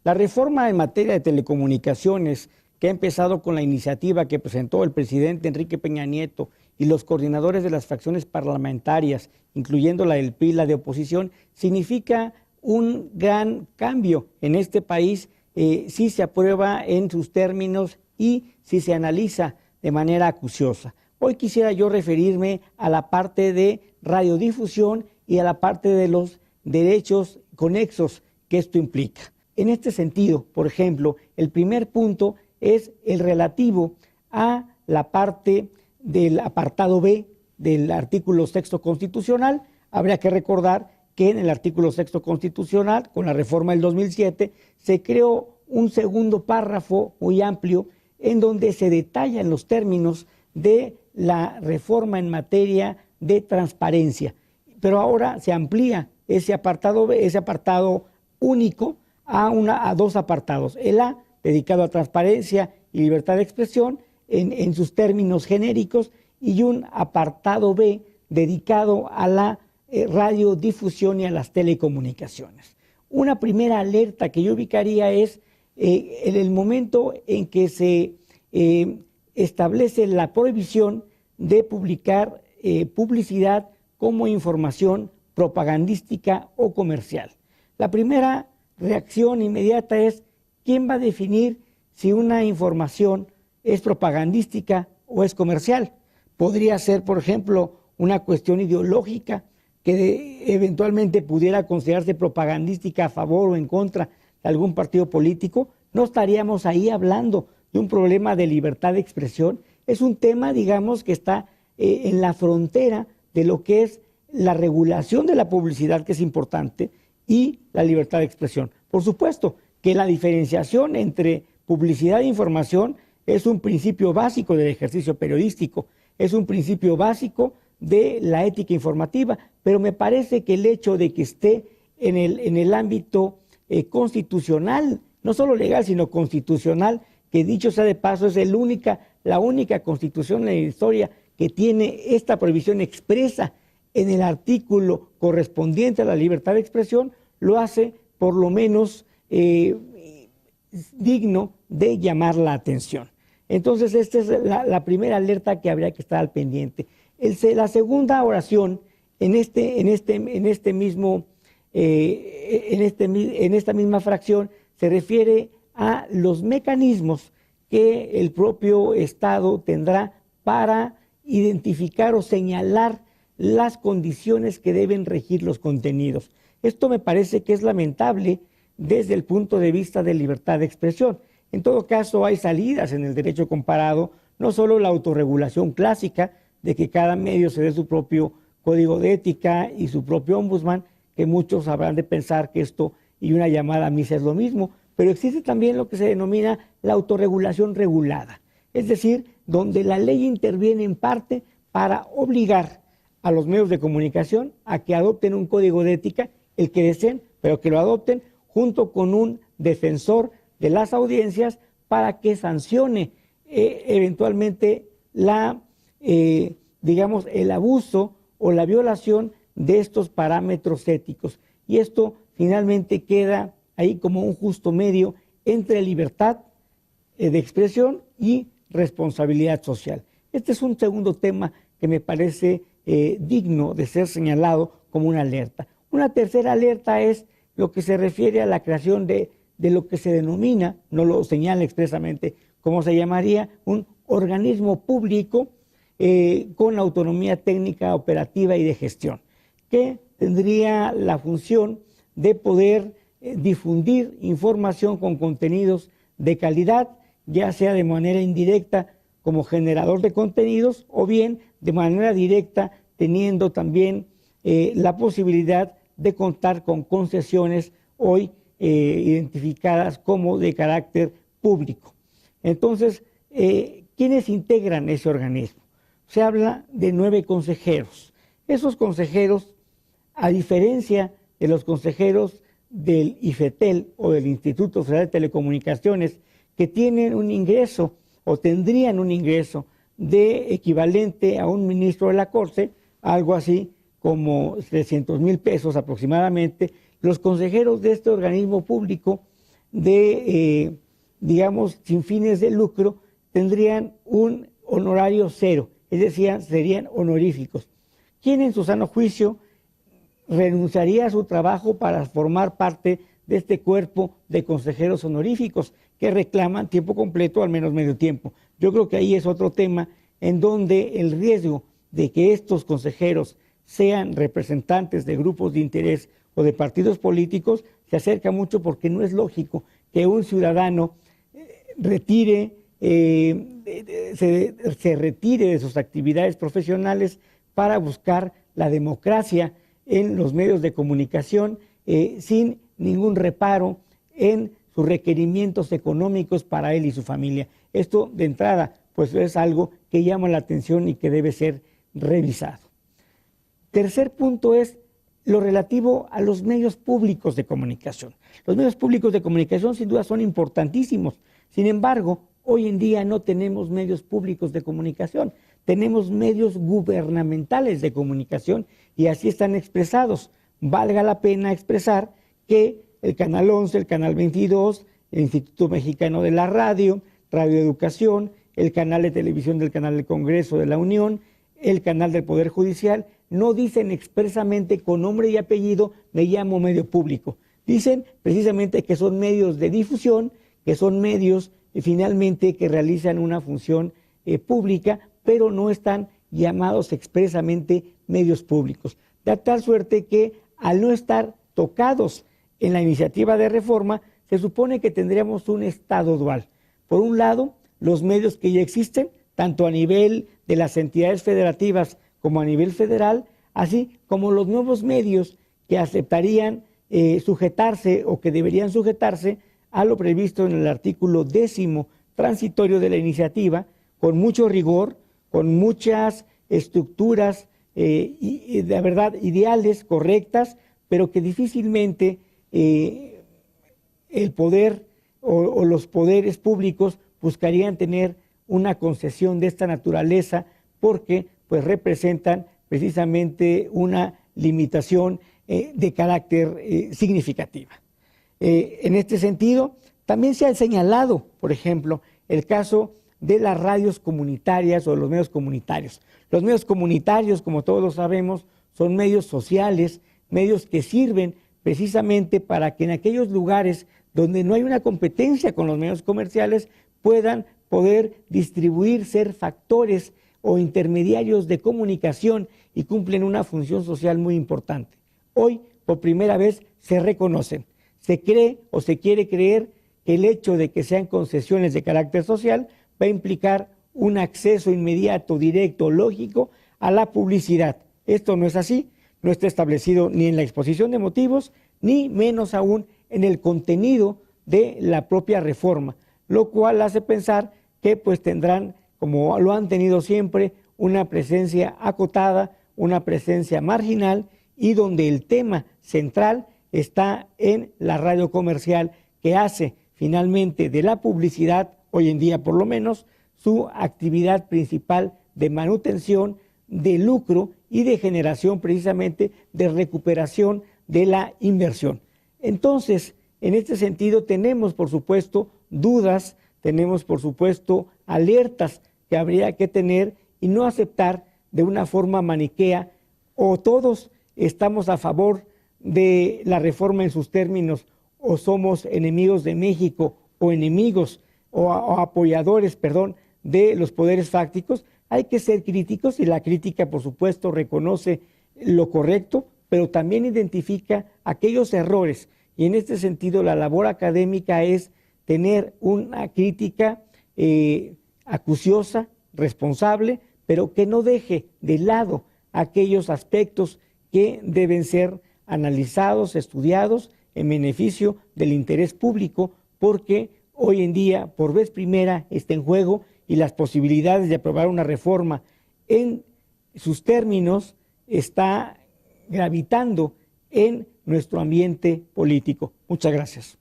La reforma en materia de telecomunicaciones, que ha empezado con la iniciativa que presentó el presidente Enrique Peña Nieto y los coordinadores de las fracciones parlamentarias, incluyendo la del PRI, la de oposición, significa un gran cambio en este país si se aprueba en sus términos y si se analiza de manera acuciosa. Hoy quisiera yo referirme a la parte de radiodifusión y a la parte de los derechos conexos que esto implica. En este sentido, por ejemplo, el primer punto es el relativo a la parte del apartado B del artículo 6º constitucional. Habría que recordar que en el artículo 6º constitucional, con la reforma del 2007, se creó un segundo párrafo muy amplio en donde se detallan los términos de la reforma en materia de transparencia. Pero ahora se amplía ese apartado B, ese apartado único a dos apartados. El A, dedicado a transparencia y libertad de expresión en sus términos genéricos, y un apartado B dedicado a la radiodifusión y a las telecomunicaciones. Una primera alerta que yo ubicaría es en el momento en que se establece la prohibición de publicar publicidad como información propagandística o comercial. La primera reacción inmediata es: ¿quién va a definir si una información es propagandística o es comercial? Podría ser, por ejemplo, una cuestión ideológica que eventualmente pudiera considerarse propagandística a favor o en contra de algún partido político. No estaríamos ahí hablando de un problema de libertad de expresión. Es un tema, digamos, que está en la frontera de lo que es la regulación de la publicidad, que es importante, y la libertad de expresión. Por supuesto que la diferenciación entre publicidad e información es un principio básico del ejercicio periodístico, es un principio básico de la ética informativa, pero me parece que el hecho de que esté en el ámbito constitucional, no solo legal, sino constitucional, que dicho sea de paso es la única constitución en la historia que tiene esta prohibición expresa en el artículo correspondiente a la libertad de expresión, lo hace por lo menos digno de llamar la atención. Entonces, esta es la primera alerta que habría que estar al pendiente. La segunda oración en esta misma fracción se refiere a los mecanismos que el propio Estado tendrá para identificar o señalar las condiciones que deben regir los contenidos. Esto me parece que es lamentable desde el punto de vista de libertad de expresión. En todo caso, hay salidas en el derecho comparado, no solo la autorregulación clásica de que cada medio se dé su propio código de ética y su propio ombudsman, que muchos habrán de pensar que esto y una llamada a misa es lo mismo, pero existe también lo que se denomina la autorregulación regulada, es decir, donde la ley interviene en parte para obligar a los medios de comunicación a que adopten un código de ética, el que deseen, pero que lo adopten junto con un defensor de las audiencias para que sancione eventualmente el abuso o la violación de estos parámetros éticos. Y esto finalmente queda ahí como un justo medio entre libertad de expresión y responsabilidad social. Este es un segundo tema que me parece digno de ser señalado como una alerta. Una tercera alerta es lo que se refiere a la creación de lo que se denomina, no lo señala expresamente cómo se llamaría, un organismo público con autonomía técnica, operativa y de gestión, que tendría la función de poder difundir información con contenidos de calidad, ya sea de manera indirecta como generador de contenidos o bien de manera directa teniendo también la posibilidad de contar con concesiones hoy identificadas como de carácter público. Entonces, ¿quiénes integran ese organismo? Se habla de 9 consejeros. Esos consejeros, a diferencia de los consejeros del IFETEL o del Instituto Federal de Telecomunicaciones, que tienen un ingreso o tendrían un ingreso de equivalente a un ministro de la Corte, algo así como 300,000 pesos aproximadamente, los consejeros de este organismo público de, digamos, sin fines de lucro, tendrían un honorario cero, es decir, serían honoríficos. ¿Quién en su sano juicio renunciaría a su trabajo para formar parte de este cuerpo de consejeros honoríficos que reclaman tiempo completo, al menos medio tiempo? Yo creo que ahí es otro tema en donde el riesgo de que estos consejeros sean representantes de grupos de interés o de partidos políticos se acerca mucho, porque no es lógico que un ciudadano se retire de sus actividades profesionales para buscar la democracia en los medios de comunicación sin ningún reparo en sus requerimientos económicos para él y su familia. Esto, de entrada, pues es algo que llama la atención y que debe ser revisado. Tercer punto es lo relativo a los medios públicos de comunicación. Los medios públicos de comunicación sin duda son importantísimos. Sin embargo, hoy en día no tenemos medios públicos de comunicación, tenemos medios gubernamentales de comunicación y así están expresados. Valga la pena expresar que el Canal 11, el Canal 22, el Instituto Mexicano de la Radio, Radio Educación, el canal de televisión del Canal del Congreso de la Unión, el canal del Poder Judicial, no dicen expresamente con nombre y apellido me llamo medio público. Dicen precisamente que son medios de difusión, que son medios finalmente que realizan una función pública, pero no están llamados expresamente medios públicos. De tal suerte que al no estar tocados en la iniciativa de reforma, se supone que tendríamos un Estado dual. Por un lado, los medios que ya existen, tanto a nivel de las entidades federativas como a nivel federal, así como los nuevos medios que aceptarían sujetarse o que deberían sujetarse a lo previsto en el artículo 10º transitorio de la iniciativa, con mucho rigor, con muchas estructuras de verdad ideales, correctas, pero que difícilmente el poder o los poderes públicos buscarían tener una concesión de esta naturaleza, porque pues representan precisamente una limitación de carácter significativa. En este sentido, también se ha señalado, por ejemplo, el caso de las radios comunitarias o de los medios comunitarios. Los medios comunitarios, como todos lo sabemos, son medios sociales, medios que sirven precisamente para que en aquellos lugares donde no hay una competencia con los medios comerciales puedan poder distribuir, ser factores o intermediarios de comunicación y cumplen una función social muy importante. Hoy, por primera vez, se reconocen. Se cree o se quiere creer que el hecho de que sean concesiones de carácter social va a implicar un acceso inmediato, directo, lógico a la publicidad. Esto no es así, no está establecido ni en la exposición de motivos, ni menos aún en el contenido de la propia reforma, lo cual hace pensar que pues tendrán, como lo han tenido siempre, una presencia acotada, una presencia marginal, y donde el tema central está en la radio comercial, que hace finalmente de la publicidad, hoy en día por lo menos, su actividad principal de manutención, de lucro y de generación precisamente de recuperación de la inversión. Entonces, en este sentido tenemos por supuesto dudas, tenemos por supuesto alertas que habría que tener y no aceptar de una forma maniquea o todos estamos a favor de la reforma en sus términos o somos enemigos de México o enemigos o apoyadores, de los poderes fácticos. Hay que ser críticos y la crítica por supuesto reconoce lo correcto, pero también identifica aquellos errores, y en este sentido la labor académica es tener una crítica acuciosa, responsable, pero que no deje de lado aquellos aspectos que deben ser analizados, estudiados en beneficio del interés público, porque hoy en día por vez primera está en juego y las posibilidades de aprobar una reforma en sus términos está gravitando en nuestro ambiente político. Muchas gracias.